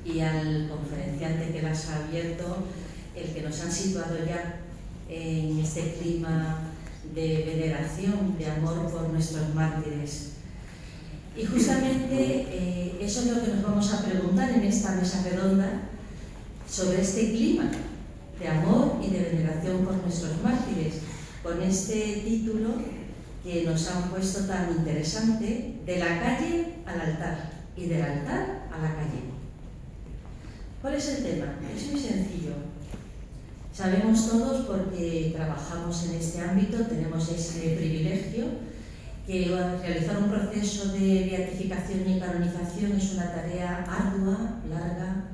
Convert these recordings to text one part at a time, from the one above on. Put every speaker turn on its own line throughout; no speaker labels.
y al conferenciante que las ha abierto, el que nos han situado ya en este clima de veneración, de amor por nuestros mártires. Y justamente eso es lo que nos vamos a preguntar en esta mesa redonda, sobre este clima de amor y de veneración por nuestros mártires, con este título que nos han puesto tan interesante: de la calle al altar y del altar a la calle. ¿Cuál es el tema? Es muy sencillo. Sabemos todos, porque trabajamos en este ámbito, tenemos ese privilegio, que realizar un proceso de beatificación y canonización es una tarea ardua, larga,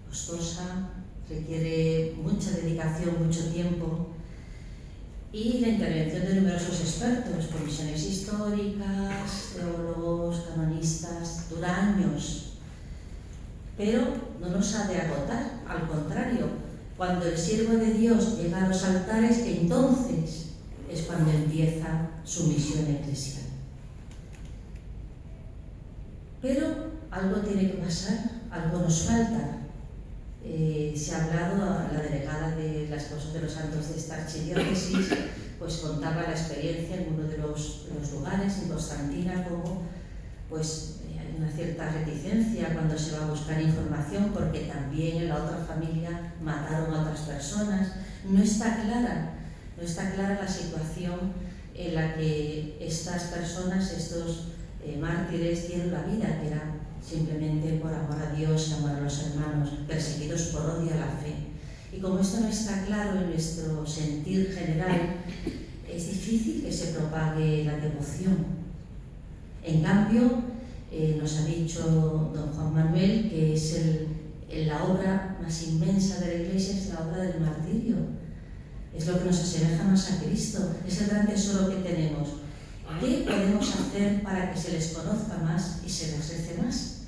costosa, requiere mucha dedicación, mucho tiempo, y la intervención de numerosos expertos, comisiones históricas, teólogos, canonistas, dura años. Pero no nos ha de agotar, al contrario, cuando el siervo de Dios llega a los altares, entonces es cuando empieza su misión eclesial. Pero algo tiene que pasar, algo nos falta. Se ha hablado, la delegada de las Causas de los Santos de esta archidiócesis, pues contaba la experiencia en uno de los lugares, en Constantina, como pues hay una cierta reticencia cuando se va a buscar información, porque también en la otra familia mataron a otras personas. No está clara la situación en la que estas personas, estos mártires, dieron la vida, que era simplemente por amor a Dios y amor a los hermanos, perseguidos por odio a la fe. Y como esto no está claro en nuestro sentir general, es difícil que se propague la devoción. En cambio, nos ha dicho don Juan Manuel que es la obra más inmensa de la Iglesia, es la obra del martirio. Es lo que nos asemeja más a Cristo, es el gran tesoro que tenemos. ¿Qué podemos hacer para que se les conozca más y se les rece más?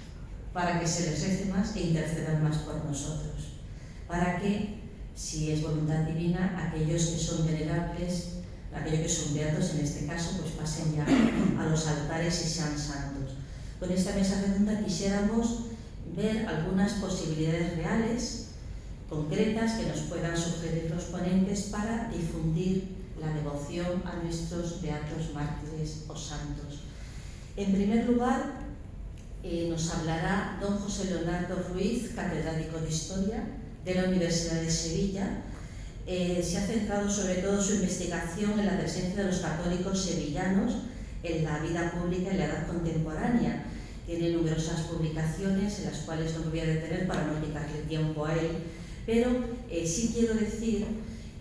Para que se les rece más e intercedan más por nosotros. Para que, si es voluntad divina, aquellos que son venerables, aquellos que son beatos en este caso, pues pasen ya a los altares y sean santos. Con esta mesa redonda quisiéramos ver algunas posibilidades reales, concretas, que nos puedan sugerir los ponentes para difundir la devoción a nuestros beatos mártires o santos. En primer lugar, nos hablará don José Leonardo Ruiz, catedrático de Historia de la Universidad de Sevilla. Se ha centrado sobre todo su investigación en la presencia de los católicos sevillanos en la vida pública en la edad contemporánea. Tiene numerosas publicaciones en las cuales no me voy a detener para no quitarle tiempo a él, pero sí quiero decir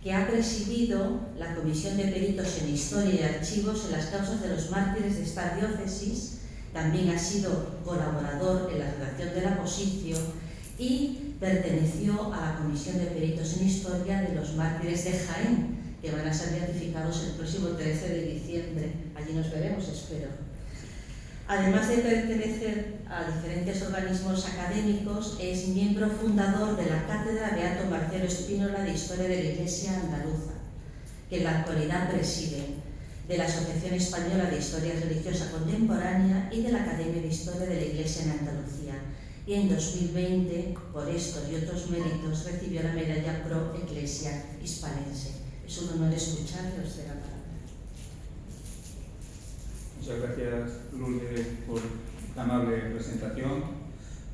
que ha presidido la Comisión de Peritos en Historia y Archivos en las causas de los mártires de esta diócesis. También ha sido colaborador en la redacción de la Posición y perteneció a la Comisión de Peritos en Historia de los mártires de Jaén, que van a ser beatificados el próximo 13 de diciembre. Allí nos veremos, espero. Además de pertenecer a diferentes organismos académicos, es miembro fundador de la Cátedra Beato Marcelo Espínola de Historia de la Iglesia Andaluza, que en la actualidad preside, de la Asociación Española de Historia Religiosa Contemporánea y de la Academia de Historia de la Iglesia en Andalucía. Y en 2020, por estos y otros méritos, recibió la medalla Pro Ecclesia Hispalense. Es un honor escucharle, os doy la palabra.
Muchas gracias, Lourdes, por la amable presentación.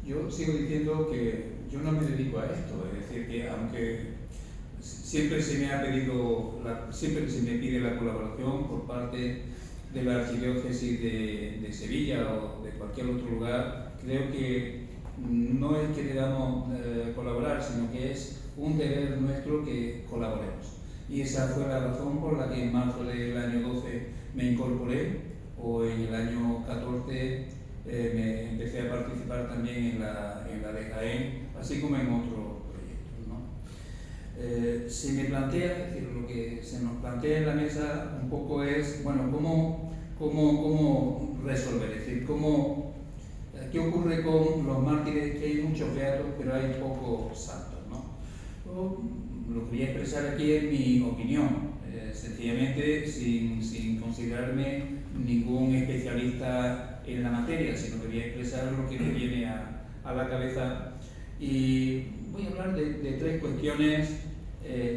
Yo sigo diciendo que yo no me dedico a esto, es decir, que aunque siempre se me ha pedido, siempre se me pide la colaboración por parte de la Archidiócesis de Sevilla o de cualquier otro lugar, creo que no es que debamos colaborar, sino que es un deber nuestro que colaboremos. Y esa fue la razón por la que en marzo del año 12 me incorporé, o en el año 14 me empecé a participar también en la de Jaén, así como en otros proyectos, ¿no? Se me plantea, es decir, lo que se nos plantea en la mesa un poco es, bueno, cómo resolver, es decir, qué ocurre con los mártires, que hay muchos beatos, pero hay pocos santos, ¿no? Lo que voy a expresar aquí es mi opinión, sencillamente sin considerarme ningún especialista en la materia, sino que voy a expresar lo que me viene a a la cabeza y voy a hablar de tres cuestiones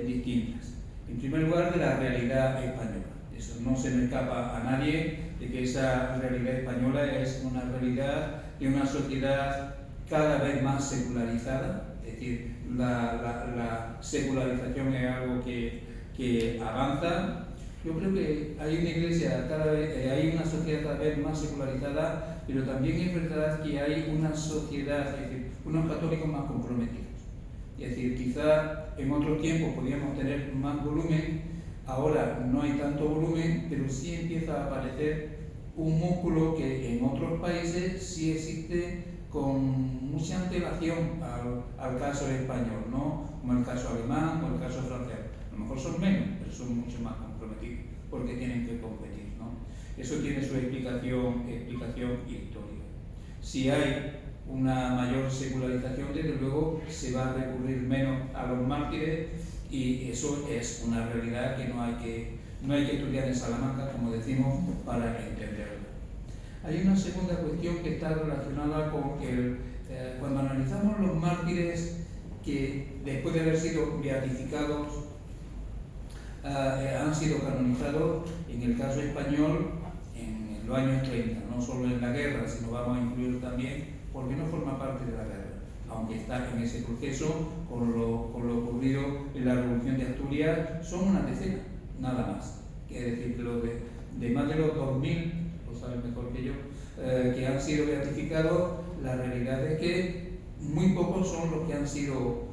distintas. En primer lugar, de la realidad española. Eso no se me escapa a nadie de que esa realidad española es una realidad de una sociedad cada vez más secularizada, es decir, la secularización es algo que avanza. Yo creo que hay una iglesia hay una sociedad cada vez más secularizada, pero también es verdad que hay una sociedad, es decir, unos católicos más comprometidos. Es decir, quizá en otros tiempos podíamos tener más volumen, ahora no hay tanto volumen, pero sí empieza a aparecer un músculo que en otros países sí existe con mucha antelación al caso español, ¿no? Como el caso alemán o el caso francés. A lo mejor son menos, pero son mucho más comprometidos porque tienen que competir, ¿no? Eso tiene su explicación histórica. Si hay una mayor secularización, desde luego se va a recurrir menos a los mártires y eso es una realidad que no hay que estudiar en Salamanca, como decimos, para entenderlo. Hay una segunda cuestión que está relacionada con cuando analizamos los mártires que después de haber sido beatificados han sido canonizados, en el caso español, en los años 30, no solo en la guerra, sino vamos a incluir también porque no forma parte de la guerra, aunque está en ese proceso con lo ocurrido en la Revolución de Asturias, son una decena, nada más. Es decir, que de más de los 2000, lo saben mejor que yo, que han sido beatificados, la realidad es que muy pocos son los que han sido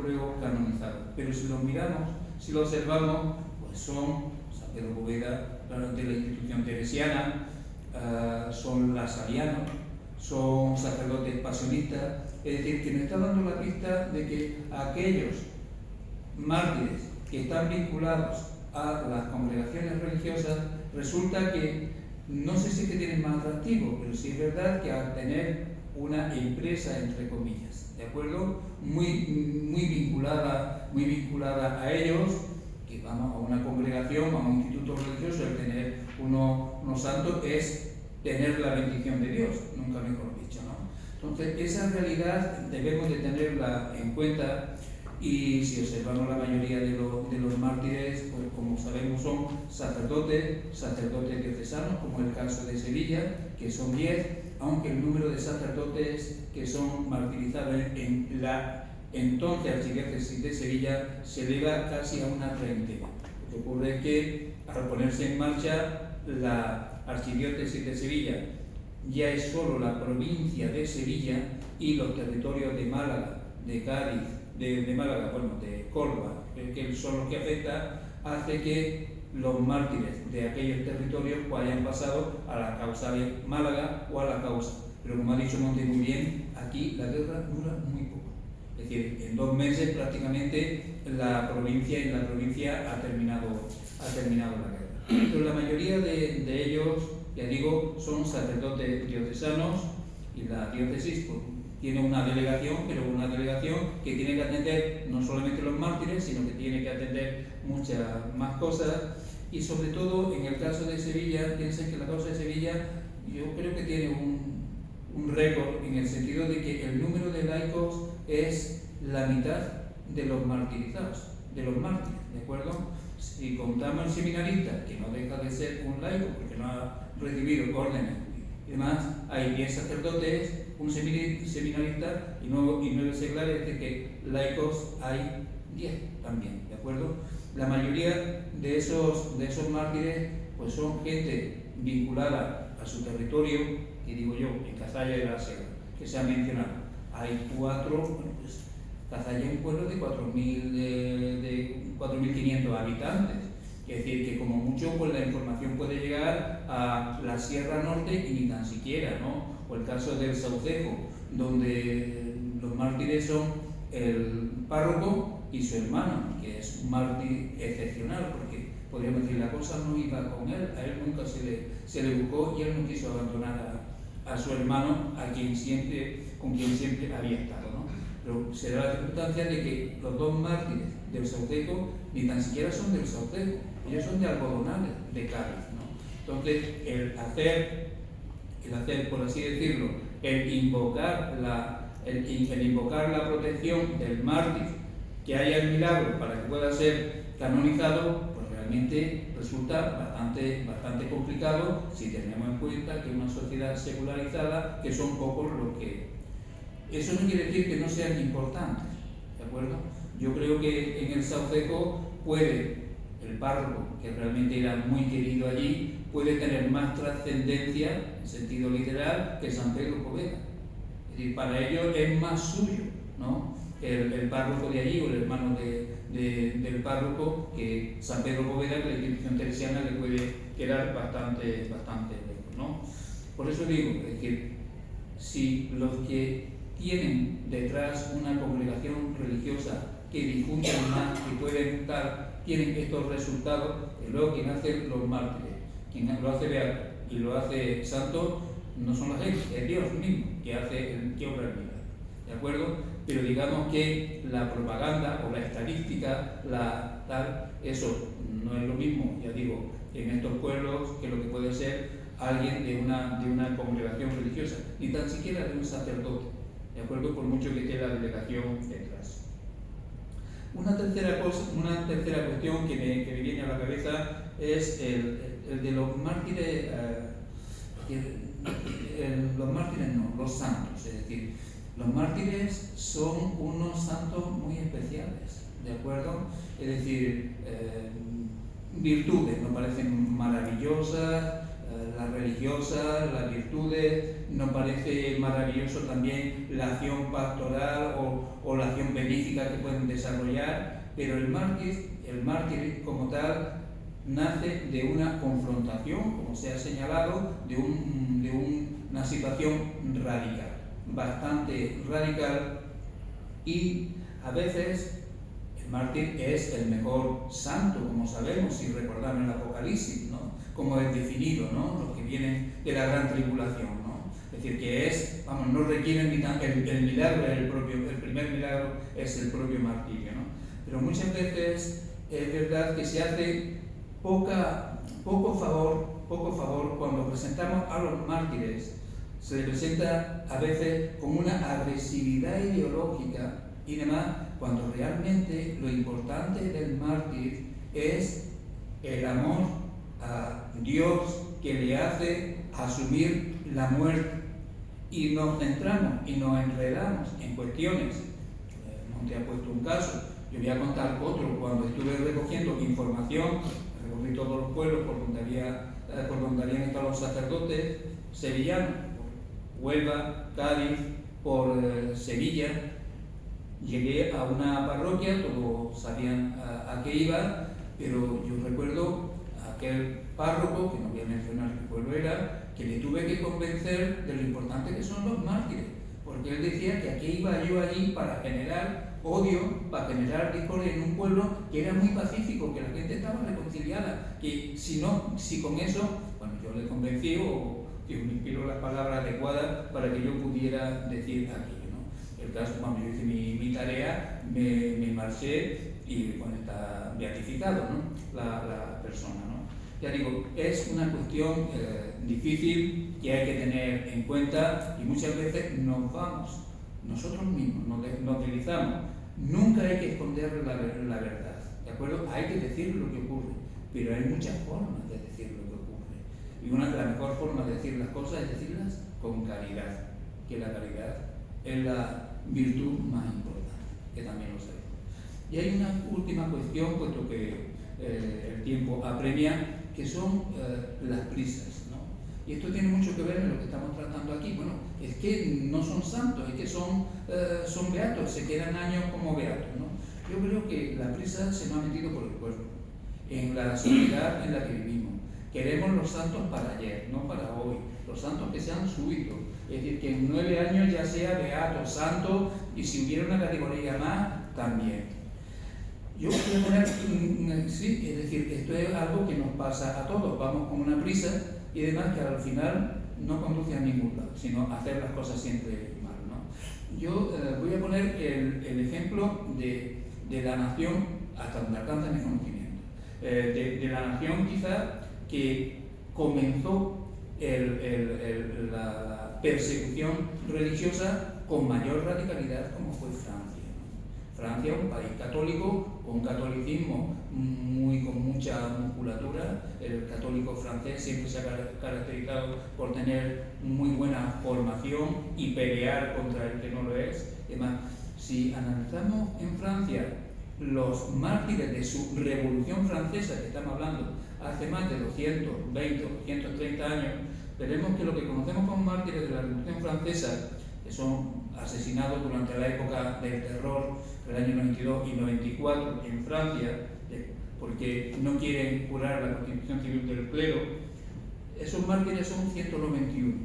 luego canonizados. Pero si los miramos, si lo observamos, pues son San Pedro Poveda, de la institución teresiana, son lasarianos, son sacerdotes pasionistas, es decir, que nos está dando la pista de que aquellos mártires que están vinculados a las congregaciones religiosas, resulta que no sé si es que tienen más atractivo, pero sí es verdad que al tener una empresa, entre comillas, ¿de acuerdo? Muy vinculada a ellos, que vamos a una congregación, a un instituto religioso, el tener unos santos es tener la bendición de Dios, nunca mejor dicho, ¿no? Entonces, esa realidad debemos de tenerla en cuenta y si observamos la mayoría de los mártires, pues como sabemos son sacerdotes diocesanos, como el caso de Sevilla, que son 10, aunque el número de sacerdotes que son martirizados en la entonces archidiócesis de Sevilla se eleva casi a una treintena. Lo que ocurre es que al ponerse en marcha la archidiócesis de Sevilla ya es solo la provincia de Sevilla y los territorios de Málaga, de Cádiz, de Málaga, bueno, de Córdoba, que son los que afecta, hace que los mártires de aquellos territorios pues hayan pasado a la causa de Málaga o a la causa. Pero como ha dicho Monte muy bien, aquí la guerra dura muy poco. Es decir, en 2 meses prácticamente en la provincia ha terminado la guerra. Pero la mayoría de ellos, ya digo, son sacerdotes diocesanos y la diócesis pues, tiene una delegación, pero una delegación que tiene que atender no solamente los mártires, sino que tiene que atender muchas más cosas. Y sobre todo en el caso de Sevilla, piensen que la causa de Sevilla yo creo que tiene un récord en el sentido de que el número de laicos es la mitad de los martirizados, de los mártires, ¿de acuerdo? Si contamos el seminarista, que no deja de ser un laico porque no ha recibido órdenes y demás, hay 10 sacerdotes, un seminarista y 9 seglares, es decir, que laicos hay 10 también, ¿de acuerdo? La mayoría de esos mártires pues son gente vinculada a su territorio, que digo yo, en Cazalla de la Sierra, que se ha mencionado. Hay 4, bueno, pues Cazalla es un pueblo de 4.500 habitantes, es decir, que como mucho pues la información puede llegar a la Sierra Norte y ni tan siquiera, ¿no? O el caso del Saucejo, donde los mártires son el párroco y su hermano, que es un mártir excepcional, porque podríamos decir la cosa no iba con él, a él nunca se le buscó y él no quiso abandonar a su hermano, con quien siempre había estado, ¿no? Pero se da la circunstancia de que los 2 mártires del Saucejo ni tan siquiera son del Saucejo, ellos son de Algodonales, de Cádiz, ¿no? Entonces, el hacer, por así decirlo, el invocar la protección del mártir, que haya el milagro para que pueda ser canonizado, pues realmente resulta bastante complicado si tenemos en cuenta que una sociedad secularizada, que son pocos los que... Eso no quiere decir que no sean importantes, ¿de acuerdo? Yo creo que en el Saucejo el párroco, que realmente era muy querido allí, puede tener más trascendencia, en sentido literal, que San Pedro Poveda. Es decir, para ellos es más suyo, ¿no?, el párroco de allí o el hermano del párroco, que San Pedro Poveda, que la institución teresiana le puede quedar bastante lejos, ¿no? Por eso digo, es decir, si los que tienen detrás una congregación religiosa que difunden más, que tienen estos resultados, y luego quien hace los mártires, quien lo hace beato y lo hace santo, no son la gente, es Dios mismo que obra el milagro, ¿de acuerdo? Pero digamos que la propaganda o la estadística, eso no es lo mismo, ya digo, en estos pueblos que lo que puede ser alguien de una congregación religiosa, ni tan siquiera de un sacerdote, ¿de acuerdo? Por mucho que esté la delegación detrás. Una tercera cuestión que me viene a la cabeza es el de los mártires, los santos, es decir, los mártires son unos santos muy especiales, ¿de acuerdo? Es decir, virtudes nos parecen maravillosas, las religiosas, las virtudes, nos parece maravilloso también la acción pastoral o la acción benéfica que pueden desarrollar, pero el mártir como tal nace de una confrontación, como se ha señalado, de una situación radical, bastante radical, y a veces el mártir es el mejor santo, como sabemos, si recordamos el Apocalipsis, ¿no?, como es definido, ¿no?, los que vienen de la gran tribulación, ¿no? Es decir, que no requieren ni tan el milagro, el primer milagro es el propio martirio, ¿no? Pero muchas veces es verdad que se hace poco favor cuando presentamos a los mártires. Se les presenta a veces con una agresividad ideológica y demás, cuando realmente lo importante del mártir es el amor a Dios que le hace asumir la muerte, y nos centramos y nos enredamos en cuestiones. Monte ha puesto un caso, yo voy a contar otro. Cuando estuve recogiendo información, recorrí todos los pueblos por donde habían estado los sacerdotes sevillanos, por Huelva, Cádiz, por Sevilla. Llegué a una parroquia, todos sabían a qué iba, pero yo recuerdo a aquel párroco, que no voy a mencionar qué pueblo era, que le tuve que convencer de lo importante que son los mártires, porque él decía que a qué iba yo allí para generar odio, para generar discordia en un pueblo que era muy pacífico, que la gente estaba reconciliada, que si con eso, bueno, yo le convencí o Dios me inspiró las palabras adecuadas para que yo pudiera decir aquello, ¿no? El caso, cuando yo hice mi tarea, me marché y bueno, está beatificado, ¿no?, la persona, ¿no? Ya digo, es una cuestión difícil que hay que tener en cuenta, y muchas veces nos vamos, nosotros mismos nos deslizamos. Nunca hay que esconder la verdad, ¿de acuerdo? Hay que decir lo que ocurre, pero hay muchas formas de decir lo que ocurre. Y la mejor forma de decir las cosas es decirlas con caridad, que la caridad es la virtud más importante, que también lo sabemos. Y hay una última cuestión, puesto que el tiempo apremia, que son las prisas, ¿no? Y esto tiene mucho que ver en lo que estamos tratando aquí. Bueno, es que no son santos, es que son beatos, se quedan años como beatos, ¿no? Yo creo que la prisa se nos ha metido por el cuerpo, en la sociedad en la que vivimos. Queremos los santos para ayer, no para hoy, los santos que sean súbitos, es decir, que en 9 años ya sea beato, santo, y si hubiera una categoría más, también. Yo voy a poner, sí, es decir, esto es algo que nos pasa a todos, vamos con una prisa y además que al final no conduce a ningún lado, sino a hacer las cosas siempre mal, ¿no? Yo voy a poner el ejemplo de la nación, hasta donde alcanza mi conocimiento, de la nación quizá que comenzó persecución religiosa con mayor radicalidad como fue Francia, ¿no? Francia, un país católico, con un catolicismo con mucha musculatura. El católico francés siempre se ha caracterizado por tener muy buena formación y pelear contra el que no lo es. Además, si analizamos en Francia los mártires de su Revolución Francesa, que estamos hablando hace más de 220 o 230 años, veremos que lo que conocemos como mártires de la Revolución Francesa, que son asesinados durante la época del terror del año 92 y 94 en Francia, porque no quieren curar la constitución civil del clero, esos mártires son 191.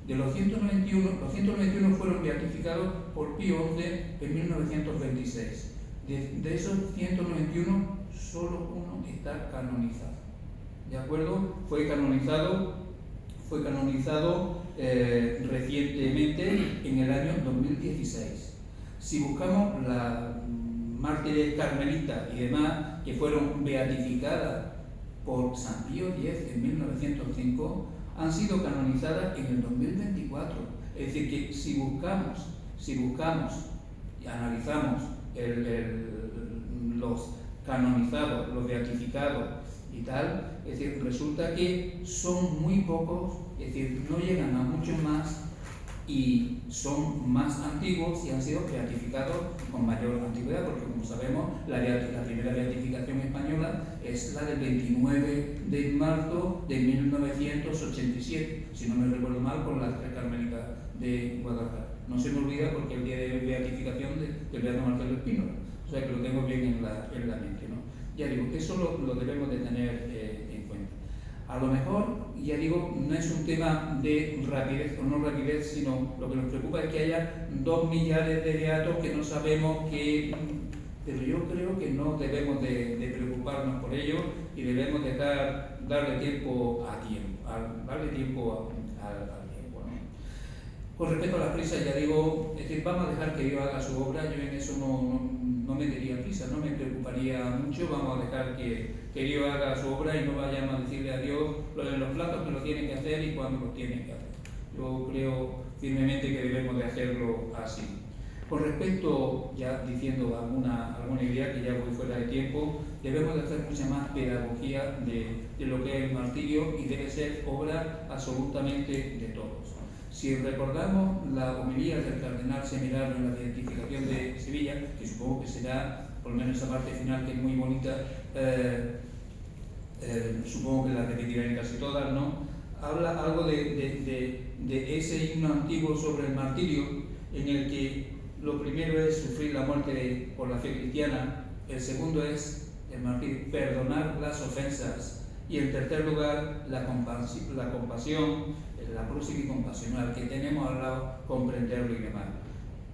De los 191 fueron beatificados por Pío XI en 1926. De esos 191, solo uno está canonizado. ¿De acuerdo? Fue canonizado recientemente en el año 2016. Si buscamos las mártires carmelitas y demás que fueron beatificadas por San Pío X en 1905, han sido canonizadas en el 2024. Es decir, que si buscamos y analizamos los canonizados, los beatificados y tal, es decir, resulta que son muy pocos, es decir, no llegan a muchos más y son más antiguos y han sido beatificados con mayor antigüedad, porque como sabemos, la primera beatificación española es la del 29 de marzo de 1987, si no me recuerdo mal, por las tres carmelitas de Guadalajara. No se me olvida porque el día de beatificación del Beato Marcelo Espínola, o sea que lo tengo bien en la mente, ¿no? Ya digo, eso lo debemos de tener en cuenta. A lo mejor, ya digo, no es un tema de rapidez o no rapidez, sino lo que nos preocupa es que haya 2 millares de beatos que no sabemos qué, pero yo creo que no debemos de preocuparnos por ello y debemos de darle tiempo al tiempo, ¿no? Con respecto a las prisas, ya digo, es decir, vamos a dejar que Dios haga su obra. Yo en eso no me daría prisa, no me preocuparía mucho. Vamos a dejar que Dios haga su obra y no vayamos a decirle a Dios los plazos que lo tiene que hacer y cuándo lo tiene que hacer. Yo creo firmemente que debemos de hacerlo así. Con respecto, ya diciendo alguna idea que ya voy fuera de tiempo, debemos de hacer mucha más pedagogía de lo que es el martirio y debe ser obra absolutamente de todos. Si recordamos la homilía del cardenal Semeraro en la beatificación de Sevilla, que supongo que será, por lo menos esa parte final que es muy bonita, supongo que la repetirá en casi todas, ¿no? Habla algo de ese himno antiguo sobre el martirio, en el que lo primero es sufrir la muerte por la fe cristiana, el segundo es el martirio, perdonar las ofensas, y en tercer lugar la compasión, la próxima y compasional, que tenemos al lado, comprenderlo y demás.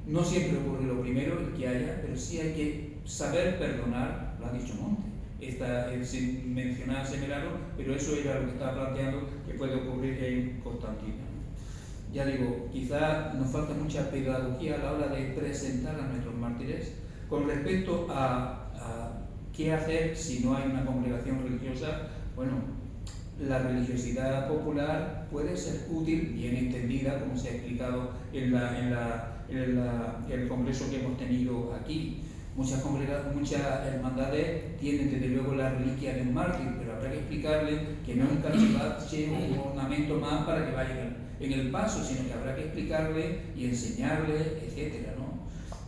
No siempre ocurre lo primero, el que haya, pero sí hay que saber perdonar, lo ha dicho Monte. Sin mencionar a Semeraro, pero eso era lo que estaba planteando que puede ocurrir en Constantina. Ya digo, quizá nos falta mucha pedagogía a la hora de presentar a nuestros mártires con respecto a qué hacer si no hay una congregación religiosa. Bueno, la religiosidad popular puede ser útil, bien entendida, como se ha explicado en el congreso que hemos tenido aquí. Muchas hermandades tienen desde luego la reliquia de un mártir, pero habrá que explicarle que no es un cachivache o un ornamento más para que vayan en el paso, sino que habrá que explicarle y enseñarle, etcétera, ¿no?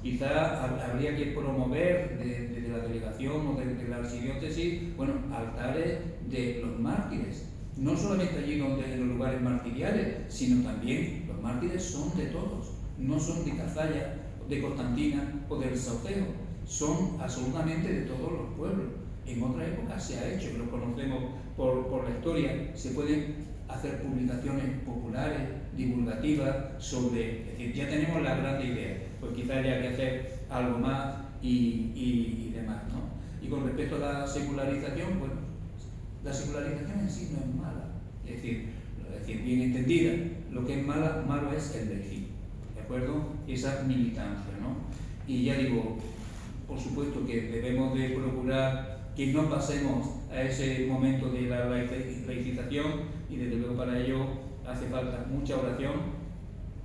Quizá habría que promover desde la delegación o desde la archidiócesis, bueno, altares de los mártires, no solamente allí donde en los lugares martiriales, sino también los mártires son de todos, no son de Cazalla, de Constantina o del Sauceo, son absolutamente de todos los pueblos. En otra época se ha hecho, lo conocemos por la historia, se pueden hacer publicaciones populares, divulgativas sobre, es decir, ya tenemos la gran idea, pues quizás haya que hacer algo más y demás, ¿no? Y con respecto a la secularización, bueno, la secularización en sí no es mala, es decir, bien entendida, lo que es malo es el laicismo, ¿de acuerdo? Esa militancia, ¿no? Y ya digo, por supuesto que debemos de procurar que no pasemos a ese momento de la laicización y desde luego para ello hace falta mucha oración,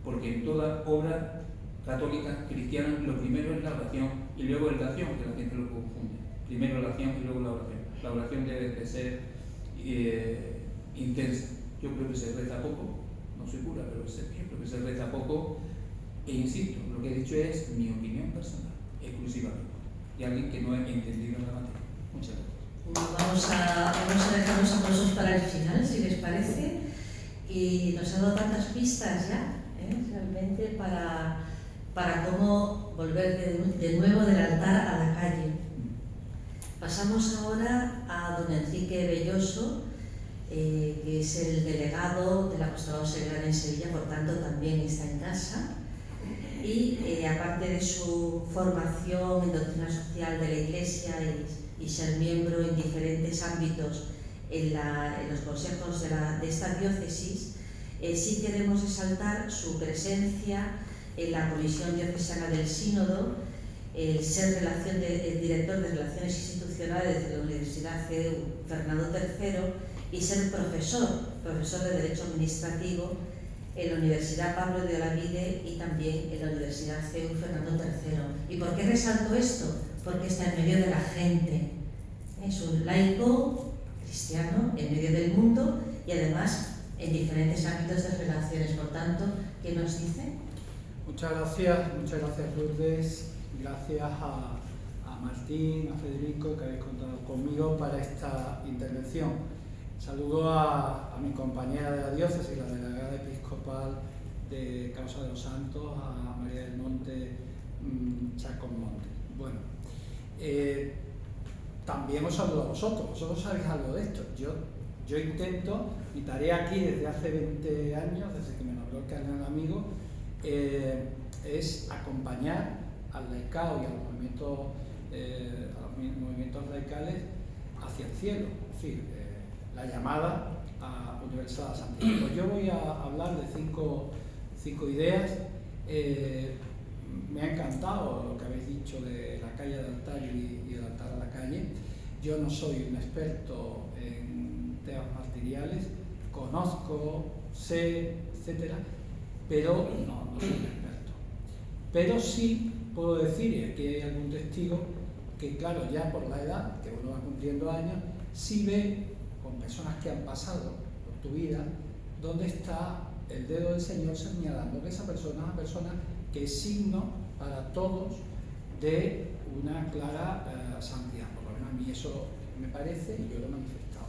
porque en toda obra católica, cristiana, lo primero es la oración y luego la acción, que la gente lo confunde. Primero la acción y luego la oración. La oración debe de ser intensa. Yo creo que se reza poco, no soy cura, pero yo creo que se reza poco, e insisto, lo que he dicho es mi opinión personal, exclusivamente, y alguien que no ha entendido la materia. Muchas gracias.
Vamos a dejar los aplausos para el final, si les parece, y nos ha dado tantas pistas ya, realmente para cómo volver de nuevo del altar a la calle. Pasamos ahora a don Enrique Belloso, que es el delegado del Apostolado Seglar en Sevilla, por tanto también está en casa, y aparte de su formación en doctrina social de la Iglesia y ser miembro en diferentes ámbitos en los consejos de esta diócesis, sí queremos resaltar su presencia en la Comisión Diocesana del Sínodo, el ser director de Relaciones Institucionales de la Universidad CEU Fernando III y ser profesor de Derecho Administrativo en la Universidad Pablo de Olavide y también en la Universidad CEU Fernando III. ¿Y por qué resalto esto? Porque está en medio de la gente. Es un laico cristiano en medio del mundo y además en diferentes ámbitos de relaciones. Por tanto, ¿qué nos dice?
Muchas gracias Lourdes. Gracias a Martín, a Federico, que habéis contado conmigo para esta intervención. Saludo a mi compañera de la diócesis, la delegada episcopal de Causa de los Santos, a María del Monte Chacón Monte. Bueno, también os saludo a vosotros. Vosotros sabéis algo de esto. Yo intento, mi tarea aquí desde hace 20 años, desde que me nombró el cardenal amigo, es acompañar al laicado y a los movimientos laicales hacia el cielo, es decir, la llamada universal a la santidad. Pues yo voy a hablar de cinco ideas. Me ha encantado lo que habéis dicho de la calle del altar y el altar a la calle. Yo no soy un experto en temas martiriales, conozco, sé, etcétera, pero no soy un experto. Pero sí puedo decir, y aquí hay algún testigo, que claro, ya por la edad, que uno va cumpliendo años, sí ve con personas que han pasado por tu vida, dónde está el dedo del Señor señalando que esa persona es una persona que es signo para todos de una clara santidad. Por lo menos a mí eso me parece y yo lo he manifestado.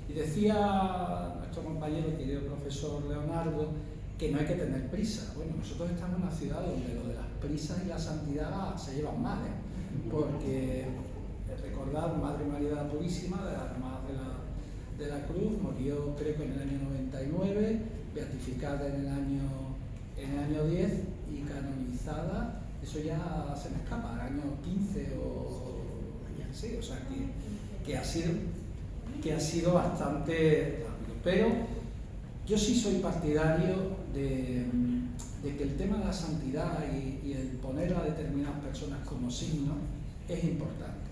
Y decía nuestro compañero, querido profesor Leonardo, que no hay que tener prisa. Bueno, nosotros estamos en una ciudad donde lo de las prisas y la santidad se llevan mal, porque recordad, Madre María de la Purísima, de las Hermanas de la Cruz, murió creo que en el año 99, beatificada en el año 10 y canonizada, eso ya se me escapa, el año 15 sí, o sea que ha sido bastante rápido. Pero yo sí soy partidario de que el tema de la santidad y el poner a determinadas personas como signo es importante.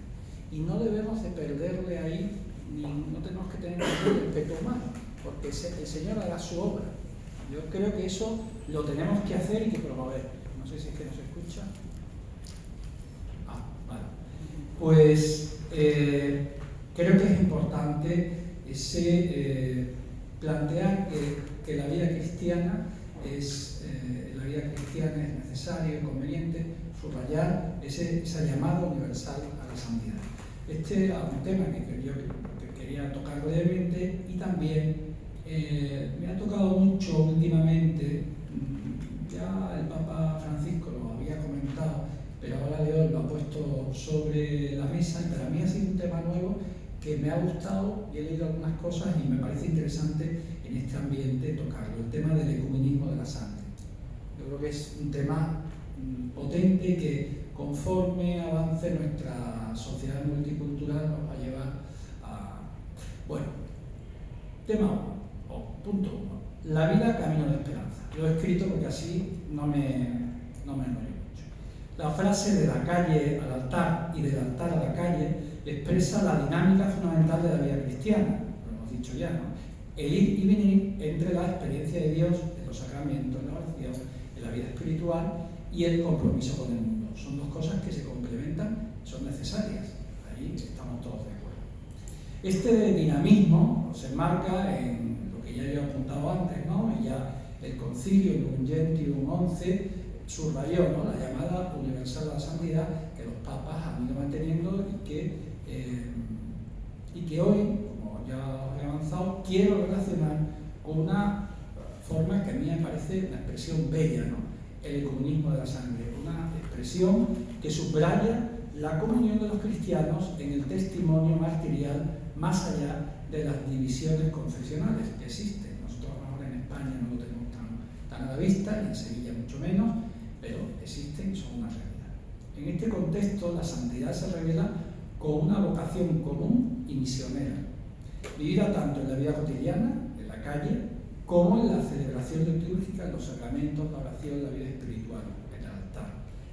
Y no debemos de perderle ahí, no tenemos que tener ningún respeto humano, porque el Señor hará su obra. Yo creo que eso lo tenemos que hacer y que promover. No sé si es que nos escucha. Vale. Pues creo que es importante plantear que la vida cristiana es necesario y conveniente subrayar esa llamada universal a la santidad. Este es un tema que yo quería tocar brevemente y también me ha tocado mucho últimamente, ya el Papa Francisco lo había comentado, pero ahora León lo ha puesto sobre la mesa y para mí ha sido un tema nuevo que me ha gustado y he leído algunas cosas y me parece interesante en este ambiente tocarlo, el tema del ecumenismo de la sangre. Yo creo que es un tema potente que conforme avance nuestra sociedad multicultural nos va a llevar a... Bueno, tema 1, punto 1. La vida camino de esperanza. Lo he escrito porque así no me enrollo mucho. La frase de la calle al altar y del altar a la calle expresa la dinámica fundamental de la vida cristiana, lo hemos dicho ya, ¿no? El ir y venir entre la experiencia de Dios, en los sacramentos, la oración la vida espiritual y el compromiso con el mundo. Son dos cosas que se complementan, son necesarias. Ahí estamos todos de acuerdo. Este dinamismo se enmarca en lo que ya yo he apuntado antes, ¿no? Y ya el Concilio Lumen Gentium XI subrayó, ¿no?, la llamada universal a la santidad que los papas han ido manteniendo y que hoy, como ya he avanzado, quiero relacionar con una forma que a mí me parece una expresión bella, ¿no?, el ecumenismo de la sangre, una expresión que subraya la comunión de los cristianos en el testimonio martirial más allá de las divisiones confesionales que existen. Nosotros ahora en España no lo tenemos tan a la vista, y en Sevilla mucho menos, pero existen y son una realidad. En este contexto, la santidad se revela con una vocación común y misionera, vivida tanto en la vida cotidiana, en la calle, como en la celebración litúrgica, en los sacramentos, la oración, la vida espiritual, en el altar.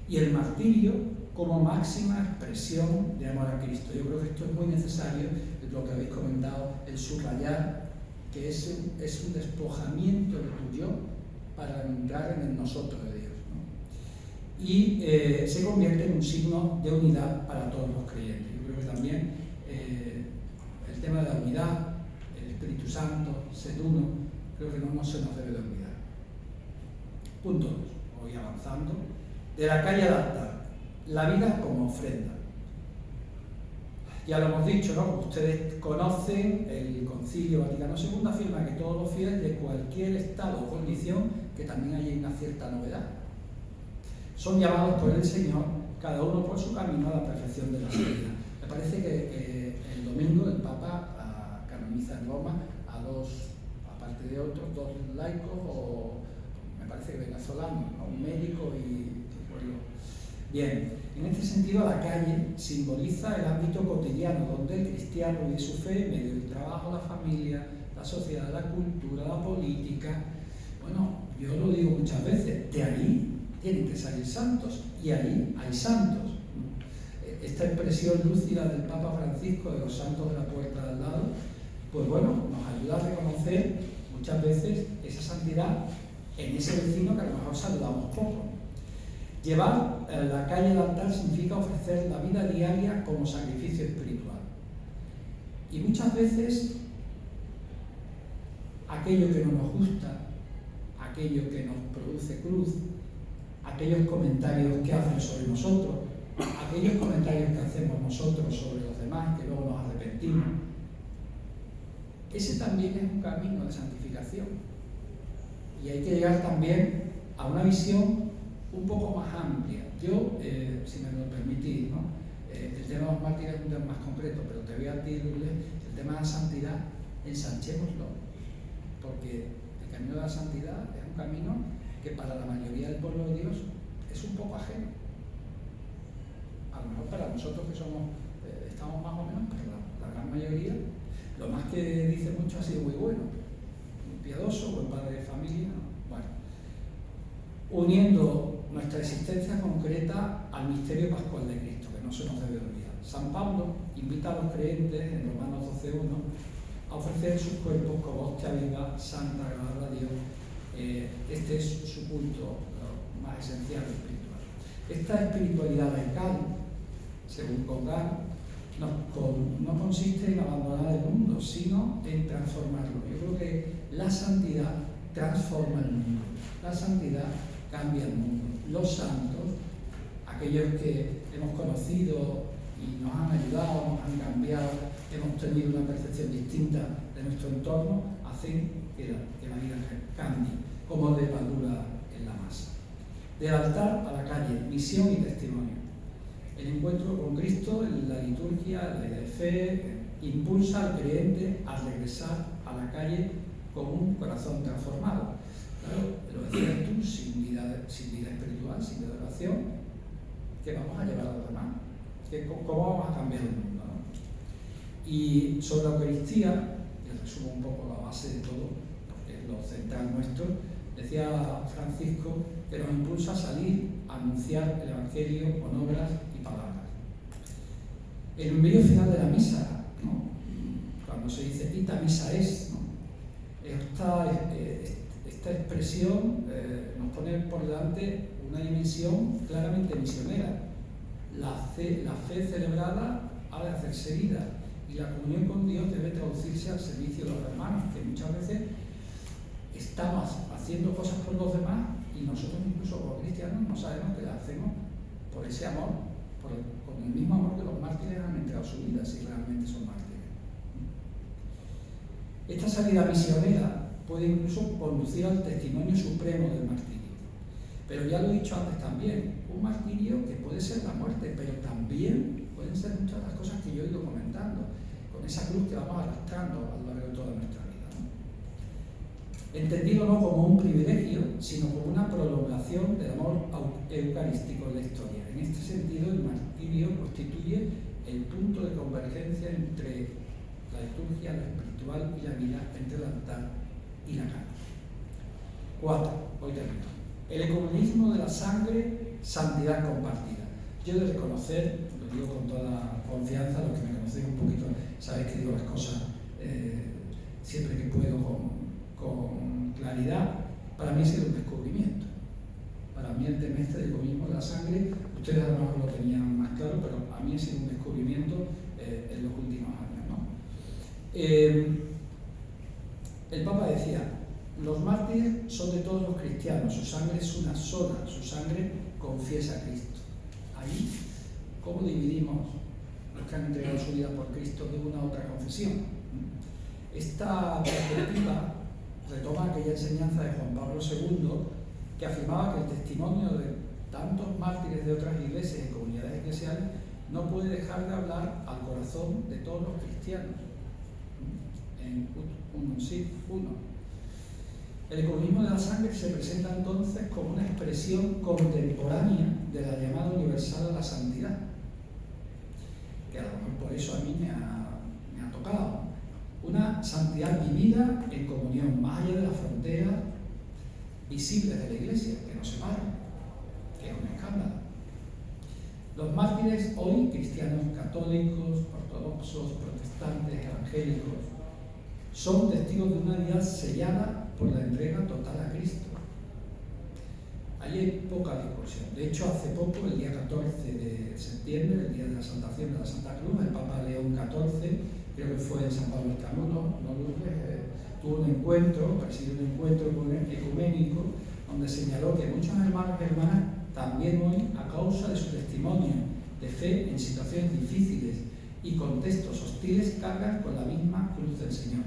Y el martirio como máxima expresión de amor a Cristo. Yo creo que esto es muy necesario, lo que habéis comentado, el subrayar que es un despojamiento de tu yo para entrar en el nosotros de Dios, ¿no? Y se convierte en un signo de unidad para todos los creyentes. Yo creo que también el tema de la unidad, el Espíritu Santo, ser uno, creo que no se nos debe de olvidar. Punto 2. Voy avanzando. De la calle al altar, la vida como ofrenda. Ya lo hemos dicho, ¿no? Ustedes conocen el Concilio Vaticano II, afirma que todos los fieles de cualquier estado o condición, que también hay una cierta novedad, son llamados por el Señor, cada uno por su camino a la perfección de la santidad. Me parece que el domingo el Papa canoniza en Roma a dos, aparte de otros, dos laicos, o me parece que venezolanos, ¿no?, un médico y bueno. Bien, en este sentido la calle simboliza el ámbito cotidiano donde el cristiano vive su fe en medio del trabajo, la familia, la sociedad, la cultura, la política. Bueno, yo lo digo muchas veces, de ahí tienen que salir santos, y ahí hay santos. Esta expresión lúcida del Papa Francisco de los santos de la puerta de al lado, pues bueno, nos ayuda a reconocer muchas veces esa santidad en ese vecino que a lo mejor saludamos poco. Llevar la calle al altar significa ofrecer la vida diaria como sacrificio espiritual. Y muchas veces aquello que no nos gusta, aquello que nos produce cruz, aquellos comentarios que hacen sobre nosotros, aquellos comentarios que hacemos nosotros sobre los demás, que luego nos arrepentimos, ese también es un camino de santificación. Y hay que llegar también a una visión un poco más amplia. Yo, si me lo permitís, ¿no?, el tema de los mártires es un tema más concreto, pero te voy a decir el tema de la santidad, ensanchémoslo, porque el camino de la santidad es un camino que para la mayoría del pueblo de Dios es un poco ajeno. A lo mejor para nosotros que somos, estamos más o menos, pero la gran mayoría, lo más que dice mucho ha sido muy bueno, muy piadoso, buen padre de familia. Bueno, uniendo nuestra existencia concreta al misterio pascual de Cristo, que no se nos debe olvidar. San Pablo invita a los creyentes en Romanos 12:1 a ofrecer sus cuerpos como hostia viva, santa, agradable a Dios. Este es su punto más esencial espiritual. Esta espiritualidad laical, según Congar, no consiste en abandonar el mundo, sino en transformarlo. Yo creo que la santidad transforma el mundo, la santidad cambia el mundo. Los santos, aquellos que hemos conocido y nos han ayudado, nos han cambiado, hemos tenido una percepción distinta de nuestro entorno, hacen que la vida cambie, como levadura en la masa. Del altar a la calle, misión y testimonio. El encuentro con Cristo en la liturgia, la vida de fe, impulsa al creyente a regresar a la calle con un corazón transformado. Claro, lo decías tú, sin vida espiritual, sin vida de oración, ¿qué vamos a llevar a los demás? ¿Cómo vamos a cambiar el mundo, ¿no? Y sobre la Eucaristía, que resumo un poco la base de todo, porque es lo central nuestro, decía Francisco que nos impulsa a salir a anunciar el Evangelio con obras y palabras. El medio final de la misa, ¿no?, cuando se dice ita misa es, ¿no?, esta esta expresión nos pone por delante una dimensión claramente misionera. La fe celebrada ha de hacerse vida y la comunión con Dios debe traducirse al servicio de los hermanos, que muchas veces estamos haciendo cosas por los demás y nosotros incluso como cristianos no sabemos que las hacemos por ese amor, con el mismo amor que los mártires han entregado su vida, si realmente son mártires. Esta salida misionera puede incluso conducir al testimonio supremo del martirio. Pero ya lo he dicho antes también, un martirio que puede ser la muerte, pero también pueden ser muchas de las cosas que yo he ido comentando, con esa cruz que vamos arrastrando a lo largo de toda nuestra vida, ¿no? Entendido no como un privilegio, sino como una prolongación del amor eucarístico en la historia. En este sentido, el martirio constituye el punto de convergencia entre la liturgia, lo espiritual y la vida, entre el altar y la cama. 4. Hoy termino. El ecumenismo de la sangre, santidad compartida. Yo he de reconocer, lo digo con toda confianza, los que me conocéis un poquito, sabéis que digo las cosas siempre que puedo con claridad. Para mí ha sido un descubrimiento. Para mí el tema este del ecumenismo de la sangre, ustedes a lo mejor lo tenían más claro, pero a mí ha sido un descubrimiento en los últimos años, ¿no? El Papa decía: los mártires son de todos los cristianos, su sangre es una sola, su sangre confiesa a Cristo. Ahí, ¿cómo dividimos los que han entregado su vida por Cristo de una u otra confesión? Esta perspectiva retoma aquella enseñanza de Juan Pablo II, que afirmaba que el testimonio de tantos mártires de otras iglesias y comunidades eclesiales no puede dejar de hablar al corazón de todos los cristianos. En uno. El ecumenismo de la sangre se presenta entonces como una expresión contemporánea de la llamada universal a la santidad, que a lo mejor por eso a mí me ha tocado. Una santidad vivida en comunión, más allá de las fronteras visibles de la Iglesia, que nos separan, que es un escándalo. Los mártires hoy, cristianos católicos, ortodoxos, protestantes, evangélicos, son testigos de una vida sellada por la entrega total a Cristo. Ahí hay poca discusión. De hecho, hace poco, el día 14 de septiembre, el día de la Exaltación de la Santa Cruz, el Papa León XIV, creo que fue en San Pablo Escamuno, tuvo un encuentro, presidió un encuentro ecuménico, donde señaló que muchos hermanos y hermanas también hoy, a causa de su testimonio de fe en situaciones difíciles y contextos hostiles, cargan con la misma cruz del Señor.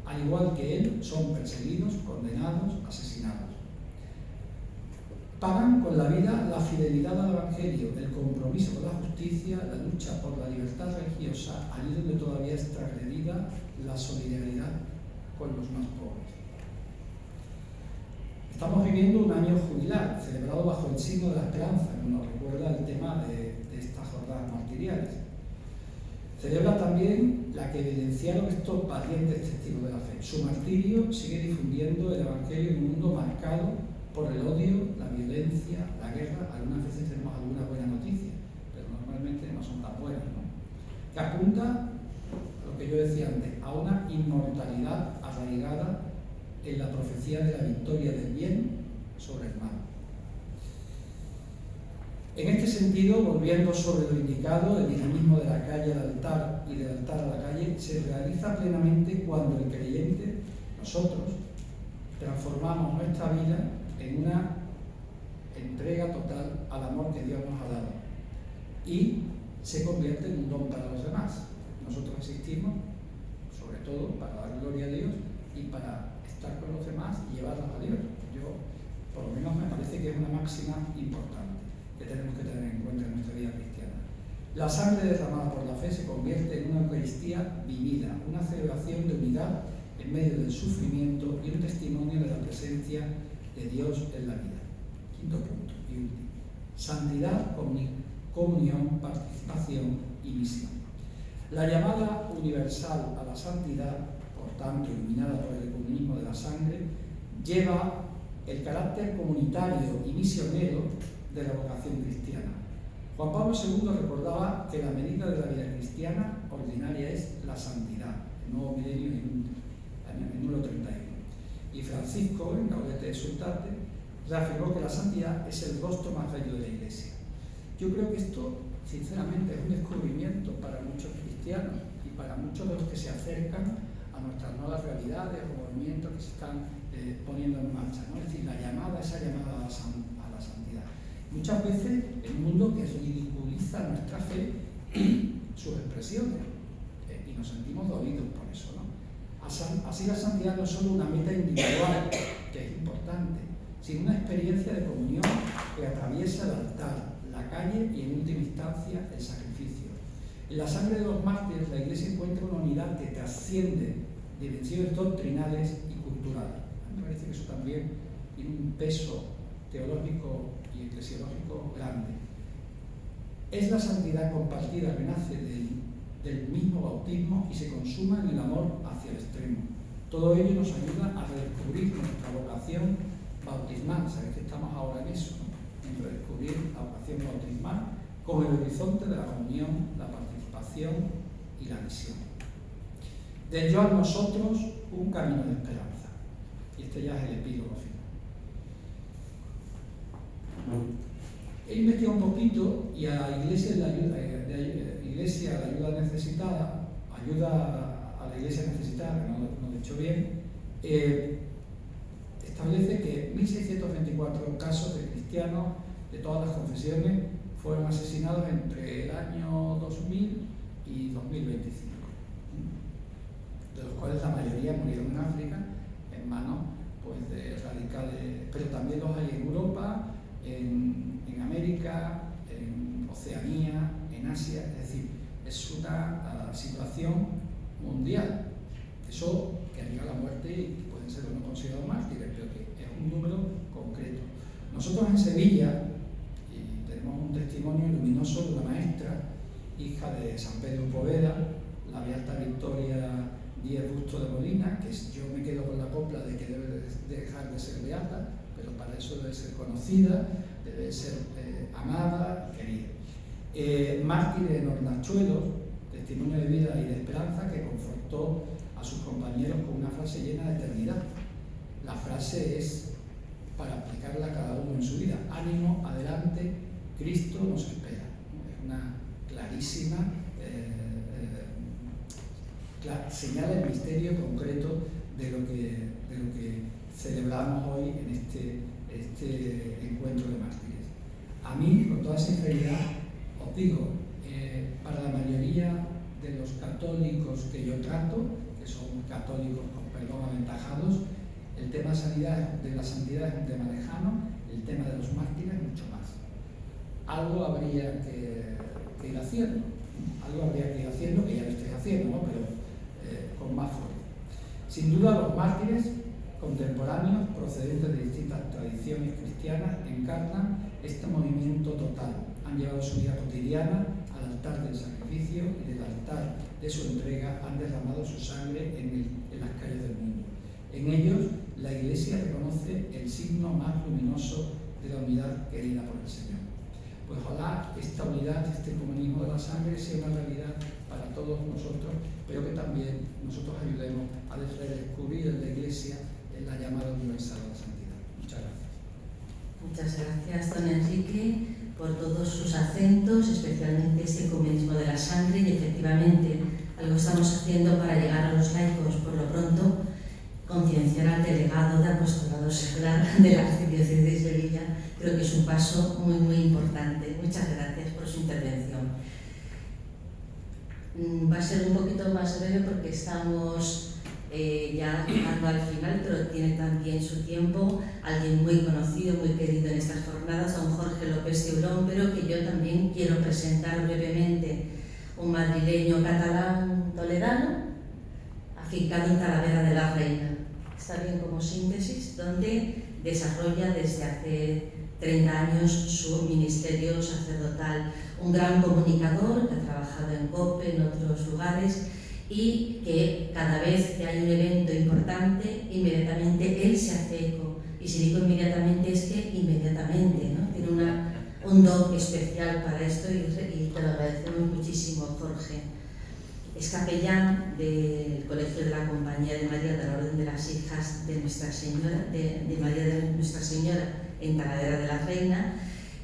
Al igual que él, son perseguidos, condenados, asesinados. Pagan con la vida la fidelidad al Evangelio, el compromiso con la justicia, la lucha por la libertad religiosa, allí donde todavía es transgredida la solidaridad con los más pobres. Estamos viviendo un año jubilar, celebrado bajo el signo de la esperanza, que nos recuerda el tema de estas jornadas martiriales. Celebra también la que evidenciaron estos valientes testigos de la fe. Su martirio sigue difundiendo el Evangelio en un mundo marcado por el odio, la violencia, la guerra. Algunas veces tenemos alguna buena noticia, pero normalmente no son tan buenas, ¿no? Que apunta a lo que yo decía antes, a una inmortalidad arraigada en la profecía de la victoria del bien sobre el mal. En este sentido, volviendo sobre lo indicado, el dinamismo de la calle al altar y del altar a la calle se realiza plenamente cuando el creyente, nosotros, transformamos nuestra vida en una entrega total al amor que Dios nos ha dado y se convierte en un don para los demás. Nosotros existimos, sobre todo, para dar gloria a Dios y para estar con los demás y llevarlos a Dios. Yo, por lo menos, me parece que es una máxima importante que tenemos que tener en cuenta en nuestra vida cristiana. La sangre derramada por la fe se convierte en una Eucaristía vivida, una celebración de unidad en medio del sufrimiento y un testimonio de la presencia de Dios en la vida. Quinto punto y último. Santidad, comunión, participación y misión. La llamada universal a la santidad, por tanto iluminada por el ecumenismo de la sangre, lleva el carácter comunitario y misionero de la vocación cristiana. Juan Pablo II recordaba que la medida de la vida cristiana ordinaria es la santidad, el nuevo milenio en número 31. Y Francisco, en Gaudete Exsultate, reafirmó que la santidad es el rostro más bello de la Iglesia. Yo creo que esto, sinceramente, es un descubrimiento para muchos cristianos y para muchos de los que se acercan a nuestras nuevas realidades o movimientos que se están poniendo en marcha, ¿no? Es decir, esa llamada a la santidad. Muchas veces el mundo que ridiculiza nuestra fe y sus expresiones, y nos sentimos dolidos por eso, ¿no? Así la santidad no es solo una meta individual, que es importante, sino una experiencia de comunión que atraviesa el altar, la calle y en última instancia el sacrificio. En la sangre de los mártires la Iglesia encuentra una unidad que trasciende dimensiones doctrinales y culturales. A mí me parece que eso también tiene un peso teológico y eclesiológico grande. Es la santidad compartida que nace del mismo bautismo y se consuma en el amor hacia el extremo. Todo ello nos ayuda a redescubrir nuestra vocación bautismal. Sabéis que estamos ahora en eso, ¿no? En redescubrir la vocación bautismal con el horizonte de la comunión, la participación y la misión. Del yo a nosotros, un camino de esperanza. Y este ya es el epílogo final. He investigado un poquito y a la Iglesia a la ayuda necesitada, ayuda a la Iglesia necesitada, que no lo he dicho bien, establece que 1.624 casos de cristianos de todas las confesiones fueron asesinados entre el año 2000 y 2025, de los cuales la mayoría murieron en África en manos pues, de radicales, pero también los hay en Europa, en América, en Oceanía, en Asia. Es decir, es una situación mundial. Eso que llega a la muerte y pueden ser no considerados mártires, pero que es un número concreto. Nosotros en Sevilla tenemos un testimonio luminoso de una maestra, hija de San Pedro Poveda, la Beata Victoria Díez Busto de Molina, que yo me quedo con la copla de que debe dejar de ser beata, pero para eso debe ser conocida, debe ser amada, querida. Mártir en Hornachuelos, testimonio de vida y de esperanza, que confortó a sus compañeros con una frase llena de eternidad. La frase es para aplicarla a cada uno en su vida: ánimo, adelante, Cristo nos espera. Es una clarísima señala el misterio concreto de lo que celebramos hoy en este encuentro de mártires. A mí, con toda sinceridad, os digo, para la mayoría de los católicos que yo trato, que son católicos con perdón aventajados, el tema de la santidad es un tema lejano, el tema de los mártires mucho más. Algo habría que ir haciendo, que ya lo estáis haciendo, ¿no? Pero con más fuerza. Sin duda, los mártires contemporáneos procedentes de distintas tradiciones cristianas encarnan este movimiento total. Han llevado su vida cotidiana al altar del sacrificio y del altar de su entrega han derramado su sangre en las calles del mundo. En ellos, la Iglesia reconoce el signo más luminoso de la unidad querida por el Señor. Pues ojalá esta unidad, este comunismo de la sangre sea una realidad para todos nosotros, pero que también nosotros ayudemos a redescubrir en la Iglesia en la llamada universal a la santidad. Muchas gracias.
Muchas gracias, don Enrique, por todos sus acentos, especialmente este comunismo de la sangre, y efectivamente algo estamos haciendo para llegar a los laicos, por lo pronto, concienciar al delegado de apostolado secular de la Archidiócesis de Sevilla. Creo que es un paso muy, muy importante. Muchas gracias por su intervención. Va a ser un poquito más breve porque estamos ya llegando al final, pero tiene también su tiempo alguien muy conocido, muy querido en estas jornadas, don Jorge López Teulón, pero que yo también quiero presentar brevemente, un madrileño catalán toledano, afincado en Talavera de la Reina. Está bien como síntesis, donde desarrolla desde hace 30 años su ministerio sacerdotal. Un gran comunicador que ha trabajado en COPE, en otros lugares, y que cada vez que hay un evento importante, inmediatamente él se hace eco. Y si digo inmediatamente es que inmediatamente, ¿no? Tiene un don especial para esto y te lo agradecemos muchísimo, Jorge. Es capellán del Colegio de la Compañía de María de la Orden de las Hijas de Nuestra Señora, de María de Nuestra Señora en Talavera de la Reina,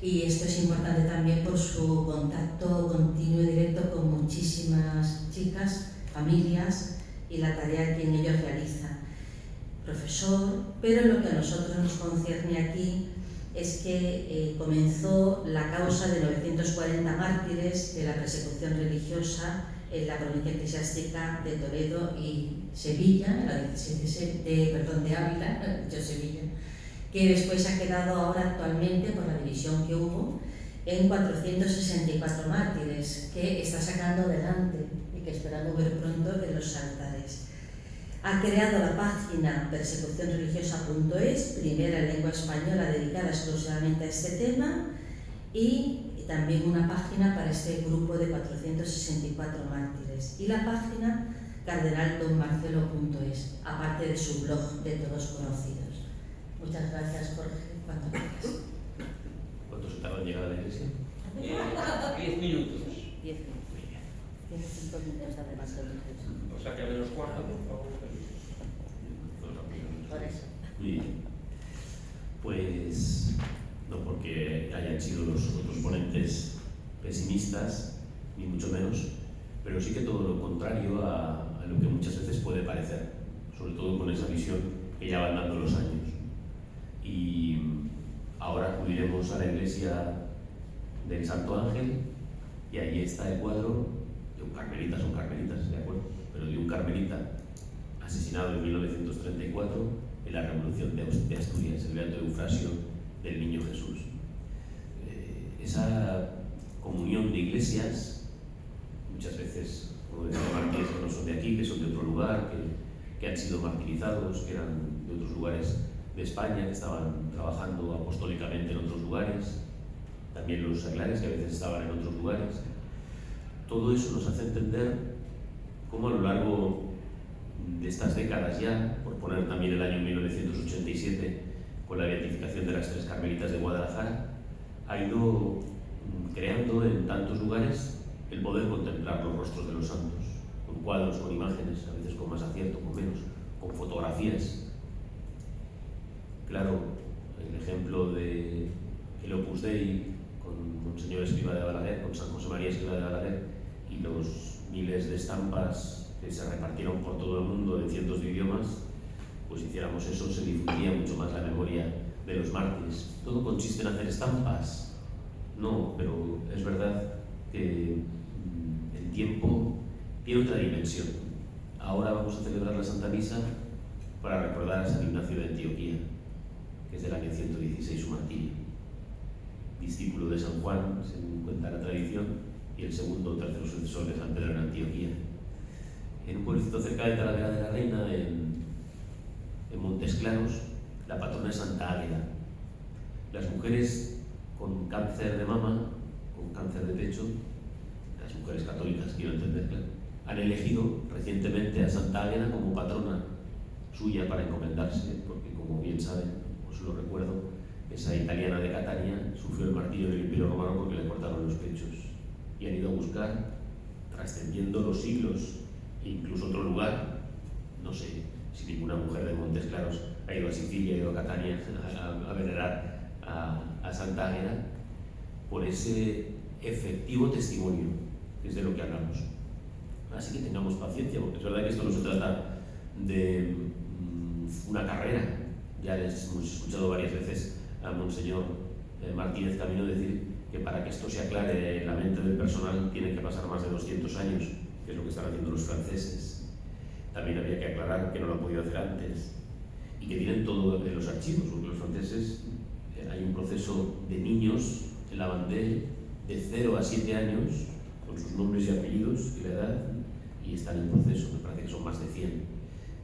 y esto es importante también por su contacto continuo y directo con muchísimas chicas, familias y la tarea que en ellos realiza. Profesor, pero lo que a nosotros nos concierne aquí es que comenzó la causa de 940 mártires de la persecución religiosa en la provincia eclesiástica de Toledo y Sevilla, la de Ávila, Sevilla, que después ha quedado ahora actualmente, por la división que hubo, en 464 mártires, que está sacando adelante y que esperamos ver pronto en los altares. Ha creado la página persecucionreligiosa.es, primera en lengua española dedicada exclusivamente a este tema, y también una página para este grupo de 464 mártires. Y la página cardenaldonmarcelo.es, aparte de su blog de todos conocidos. Muchas gracias, Jorge. Cuando quieras.
¿Cuánto se tarda en llegar a la iglesia?
10 minutos.
10 minutos. 5 minutos además de
O sea que a menos cuarto, por favor.
por eso.
Muy bien. Pues no porque hayan sido los otros ponentes pesimistas, ni mucho menos, pero sí que todo lo contrario a lo que muchas veces puede parecer, sobre todo con esa visión que ya van dando los años. Y ahora acudiremos a la iglesia del Santo Ángel y ahí está el cuadro de un carmelita, son carmelitas, de acuerdo, pero de un carmelita asesinado en 1934 en la Revolución de Asturias, el beato Eufrasio del Niño Jesús. Esa comunión de iglesias, muchas veces, como decía mártires que no son de aquí, que son de otro lugar, que han sido martirizados, que eran de otros lugares de España, que estaban trabajando apostólicamente en otros lugares, también los seglares que a veces estaban en otros lugares. Todo eso nos hace entender cómo a lo largo de estas décadas ya, por poner también el año 1987, con la beatificación de las 3 carmelitas de Guadalajara, ha ido creando en tantos lugares el poder contemplar los rostros de los santos, con cuadros, con imágenes, a veces con más acierto, con menos, con fotografías. Claro, el ejemplo de el Opus Dei con Monseñor Escrivá de Balaguer, con San José María Escrivá de Balaguer, y los miles de estampas que se repartieron por todo el mundo en cientos de idiomas, pues hiciéramos eso, se difundiría mucho más la memoria de los mártires. ¿Todo consiste en hacer estampas? No, pero es verdad que el tiempo tiene otra dimensión. Ahora vamos a celebrar la Santa Misa para recordar a San Ignacio de Antioquía, que es del año 116 su martirio. Discípulo de San Juan, según cuenta la tradición, y el segundo o tercero sucesor de San Pedro en Antioquía. En un pueblecito cerca de Talavera de la Reina, en Montes Claros, la patrona es Santa Águeda. Las mujeres con cáncer de mama, con cáncer de pecho, las mujeres católicas, quiero entender, claro, han elegido recientemente a Santa Águeda como patrona suya para encomendarse, porque como bien saben, os lo recuerdo, esa italiana de Catania sufrió el martirio del Imperio Romano porque le cortaron los pechos, y han ido a buscar, trascendiendo los siglos, e incluso otro lugar, no sé si ninguna mujer de Montes Claros ha ido a Sicilia, ha ido a Catania a venerar a Santa Águeda, por ese efectivo testimonio, que es de lo que hablamos. Así que tengamos paciencia, porque es verdad que esto no se trata de una carrera. Ya les hemos escuchado varias veces a Monseñor Martínez Camino decir que para que esto se aclare en la mente del personal tiene que pasar más de 200 años, que es lo que están haciendo los franceses. También había que aclarar que no lo han podido hacer antes y que tienen todo en los archivos, porque los franceses hay un proceso de niños en la Vendée de 0 a 7 años con sus nombres y apellidos y la edad, y están en proceso, me parece que son más de 100.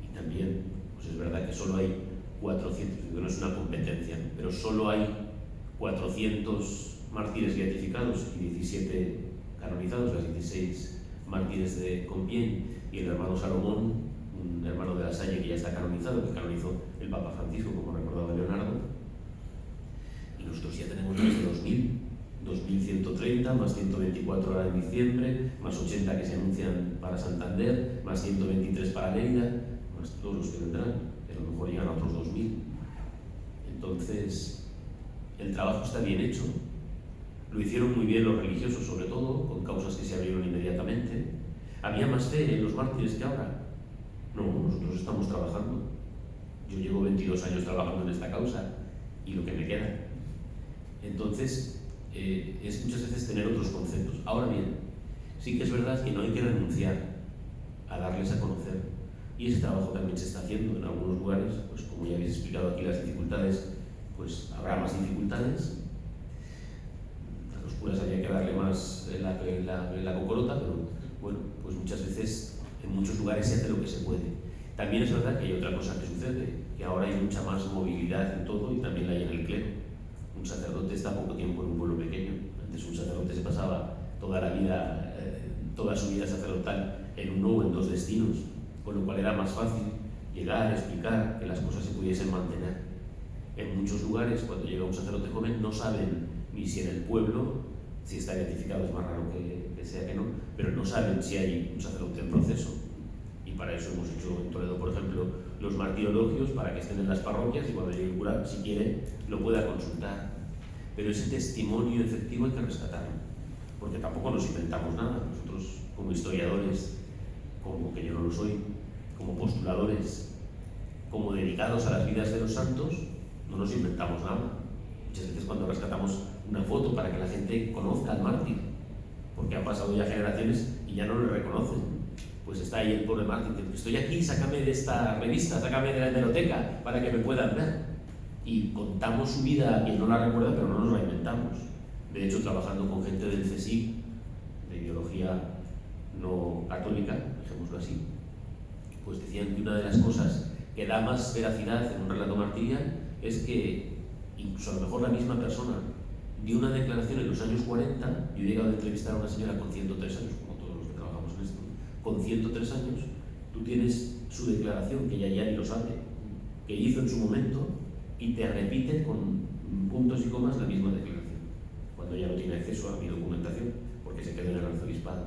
Y también, pues es verdad que solo hay 400, que no es una competencia, pero solo hay 400 mártires beatificados y 17 canonizados, las 16 mártires de Compiègne, y el hermano Salomón, un hermano de la Salle que ya está canonizado, que canonizó el Papa Francisco, como recordaba Leonardo, y nosotros ya tenemos más de 2.130, más 124 ahora en diciembre, más 80 que se anuncian para Santander, más 123 para Lleida, más todos los que vendrán, que a lo mejor llegan a otros 2.000. Entonces, el trabajo está bien hecho. Lo hicieron muy bien los religiosos, sobre todo, con causas que se abrieron inmediatamente. ¿Había más fe en los mártires que ahora? No, nosotros estamos trabajando. Yo llevo 22 años trabajando en esta causa y lo que me queda. Entonces, es muchas veces tener otros conceptos. Ahora bien, sí que es verdad que no hay que renunciar a darles a conocer. Y ese trabajo también se está haciendo en algunos lugares, pues como ya habéis explicado aquí las dificultades, pues habrá más dificultades. A los curas había que darle más la cocorota, pero bueno, pues muchas veces en muchos lugares se hace lo que se puede. También es verdad que hay otra cosa que sucede, que ahora hay mucha más movilidad en todo y también la hay en el clero. Un sacerdote está poco tiempo en un pueblo pequeño. Antes un sacerdote se pasaba toda la vida, toda su vida sacerdotal en uno o en dos destinos, con lo cual era más fácil llegar, explicar, que las cosas se pudiesen mantener. En muchos lugares, cuando llega un sacerdote joven, no saben ni si en el pueblo, si está identificado, es más raro que sea que no, pero no saben si hay un sacerdote en proceso. Y para eso hemos hecho en Toledo, por ejemplo, los martirologios, para que estén en las parroquias y cuando llegue el cura, si quiere, lo pueda consultar. Pero ese testimonio efectivo hay que rescatarlo, porque tampoco nos inventamos nada. Nosotros, como historiadores, como que yo no lo soy, como postuladores, como dedicados a las vidas de los santos, no nos inventamos nada. Muchas veces cuando rescatamos una foto para que la gente conozca al mártir, porque han pasado ya generaciones y ya no le reconocen, pues está ahí el pobre mártir, estoy aquí, sácame de esta revista, sácame de la hemeroteca para que me puedan ver. Y contamos su vida a quien no la recuerda, pero no nos la inventamos. De hecho, trabajando con gente del CSIC, de ideología no católica, dejémoslo así, pues decían que una de las cosas que da más veracidad en un relato martirial es que incluso a lo mejor la misma persona dio una declaración en los años 40. Yo he llegado a entrevistar a una señora con 103 años, como todos los que trabajamos en esto, con 103 años, tú tienes su declaración, que ella ya ni lo sabe, que hizo en su momento, y te repite con puntos y comas la misma declaración, cuando ya no tiene acceso a mi documentación, porque se quedó en el arzobispado.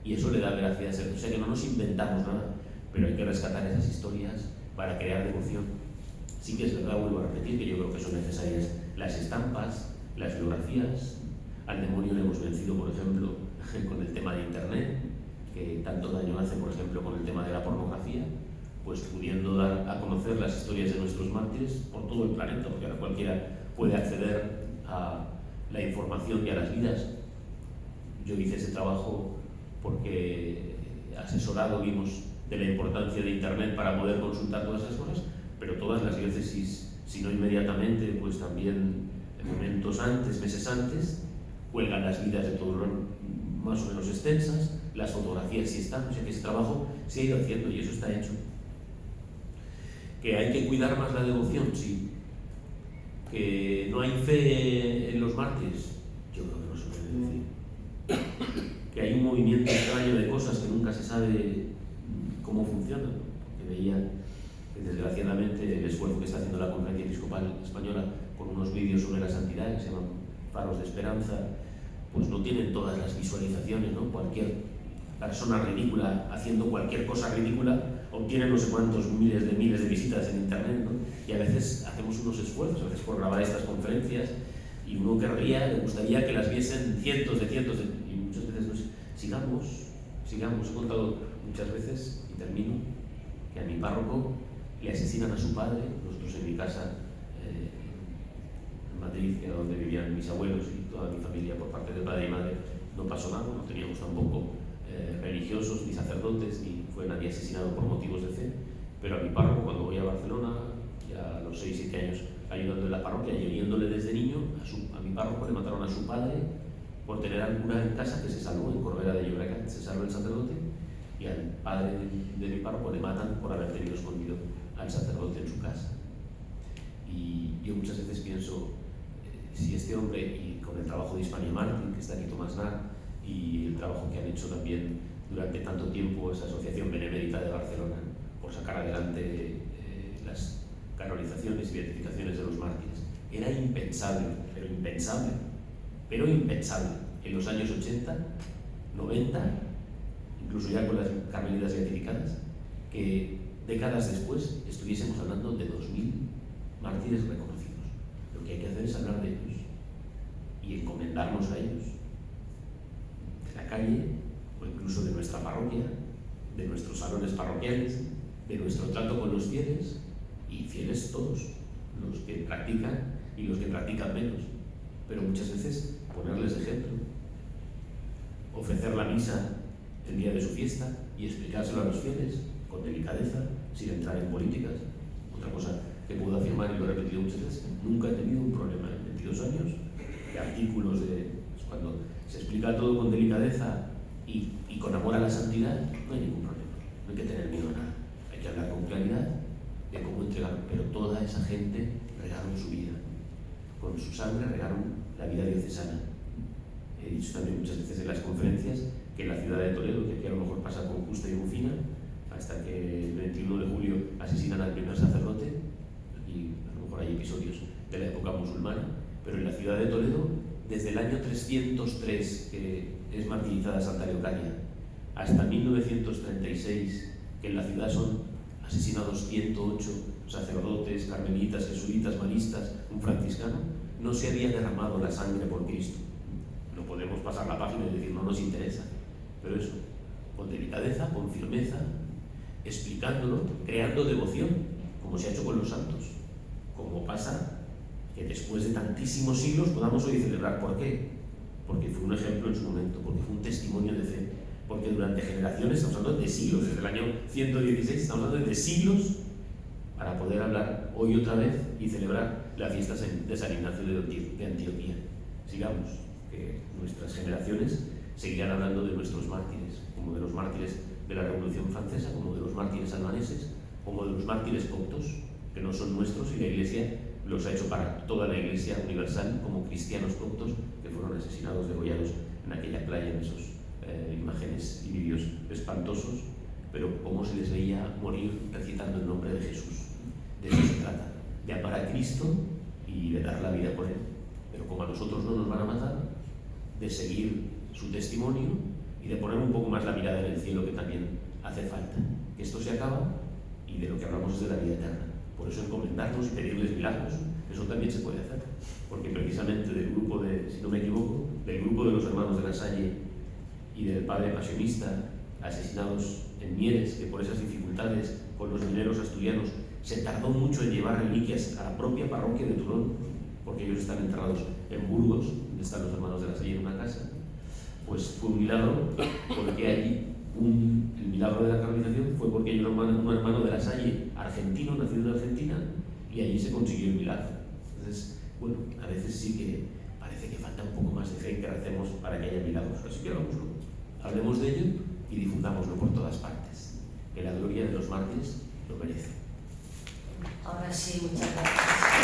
Y eso le da veracidad a ser. O sea que no nos inventamos nada, pero hay que rescatar esas historias para crear devoción. Sí que es verdad, vuelvo a repetir, que yo creo que son necesarias las estampas, las biografías. Al demonio le hemos vencido, por ejemplo, con el tema de Internet, que tanto daño hace, por ejemplo, con el tema de la pornografía, pues pudiendo dar a conocer las historias de nuestros mártires por todo el planeta, porque ahora cualquiera puede acceder a la información y a las vidas. Yo hice ese trabajo porque asesorado vimos de la importancia de Internet para poder consultar todas esas cosas, pero todas las diócesis, si no inmediatamente, pues también en momentos antes, meses antes, cuelgan las vidas de todos más o menos extensas, las fotografías sí están, o sea que ese trabajo se ha ido haciendo y eso está hecho. ¿Que hay que cuidar más la devoción? Sí. ¿Que no hay fe en los mártires? Yo creo que no se puede decir. Que hay un movimiento extraño de cosas que nunca se sabe cómo funcionan. Porque veía que desgraciadamente el esfuerzo que está haciendo la Conferencia Episcopal Española con unos vídeos sobre la santidad que se llaman Faros de Esperanza, pues no tienen todas las visualizaciones, ¿no? Cualquier persona ridícula haciendo cualquier cosa ridícula obtiene no sé cuántos miles de visitas en Internet, ¿no? Y a veces hacemos unos esfuerzos, a veces por grabar estas conferencias, y uno querría, le gustaría que las viesen cientos de, y muchas veces no sé. Sigamos. He contado muchas veces, y termino, que a mi párroco le asesinan a su padre. Nosotros en mi casa, en Madrid, que era donde vivían mis abuelos y toda mi familia por parte de padre y madre, no pasó nada, no teníamos tampoco religiosos, ni sacerdotes, ni fue nadie asesinado por motivos de fe, pero a mi párroco, cuando voy a Barcelona, ya a los 6-7 años, ayudando en la parroquia y oyéndole desde niño, a mi párroco le mataron a su padre por tener al cura en casa, que se salvó en Corbera de Llobregat, se salvó el sacerdote, y al padre de mi párroco le matan por haber tenido escondido al sacerdote en su casa. Y yo muchas veces pienso, si este hombre, y con el trabajo de Hispania Martin, que está aquí Tomás Nar, y el trabajo que han hecho también durante tanto tiempo esa asociación benemérita de Barcelona por sacar adelante las canonizaciones y beatificaciones de los mártires. Era impensable, pero impensable, pero impensable en los años 80, 90, incluso ya con las carmelitas beatificadas, que décadas después estuviésemos hablando de 2000 mártires reconocidos. Lo que hay que hacer es hablar de ellos y encomendarnos a ellos, de la calle o incluso de nuestra parroquia, de nuestros salones parroquiales, de nuestro trato con los fieles, y fieles todos, los que practican y los que practican menos, pero muchas veces ponerles de ejemplo, ofrecer la misa el día de su fiesta y explicárselo a los fieles con delicadeza, sin entrar en políticas. Otra cosa que puedo afirmar, y lo he repetido muchas veces, nunca he tenido un problema en 22 años de artículos, cuando se explica todo con delicadeza y con amor a la santidad, no hay ningún problema, no hay que tener miedo a nada, hay que hablar con claridad de cómo entregar, pero toda esa gente regaron su vida, con su sangre regaron la vida diocesana. He dicho también muchas veces en las conferencias que en la ciudad de Toledo, que aquí a lo mejor pasa con justa y rufina, hasta que el 21 de julio asesinan al primer sacerdote, y a lo mejor hay episodios de la época musulmana, pero en la ciudad de Toledo, desde el año 303, que es martirizada Santa Leocadia, hasta 1936, que en la ciudad son asesinados 108 sacerdotes, carmelitas, jesuitas, maristas, un franciscano, no se había derramado la sangre por Cristo. No podemos pasar la página y decir no nos interesa, pero eso, con delicadeza, con firmeza, explicándolo, creando devoción, como se ha hecho con los santos, como pasa que después de tantísimos siglos podamos hoy celebrar. ¿Por qué? Porque fue un ejemplo en su momento, porque fue un testimonio de fe, porque durante generaciones, estamos hablando de siglos, desde el año 116, estamos hablando de siglos, para poder hablar hoy otra vez y celebrar la fiesta de San Ignacio de Antioquía. Sigamos, que nuestras generaciones seguirán hablando de nuestros mártires, como de los mártires de la Revolución Francesa, como de los mártires albaneses, como de los mártires coptos, que no son nuestros, y la Iglesia los ha hecho para toda la Iglesia universal como cristianos coptos que fueron asesinados, degollados en aquella playa, en esos imágenes y vídeos espantosos, pero cómo se les veía morir recitando el nombre de Jesús. De eso se trata, de amar a Cristo y de dar la vida por Él. Pero como a nosotros no nos van a matar, de seguir su testimonio y de poner un poco más la mirada en el cielo, que también hace falta. Que esto se acaba y de lo que hablamos es de la vida eterna. Por eso encomendarnos y pedirles milagros, eso también se puede hacer. Porque precisamente del grupo de, si no me equivoco, del grupo de los hermanos de la Salle y del padre pasionista asesinados en Mieres, que por esas dificultades con los mineros asturianos se tardó mucho en llevar reliquias a la propia parroquia de Turón, porque ellos están enterrados en Burgos, donde están los hermanos de la Salle en una casa, pues fue un milagro, porque allí el milagro de la canonización fue porque hay un hermano de la Salle argentino, nacido en Argentina, y allí se consiguió el milagro. Entonces, bueno, a veces sí que parece que falta un poco más de fe que recemos para que haya milagros, así que hablemos de ello y difundámoslo por todas partes, que la gloria de los mártires lo merece.
Ahora sí, muchas gracias.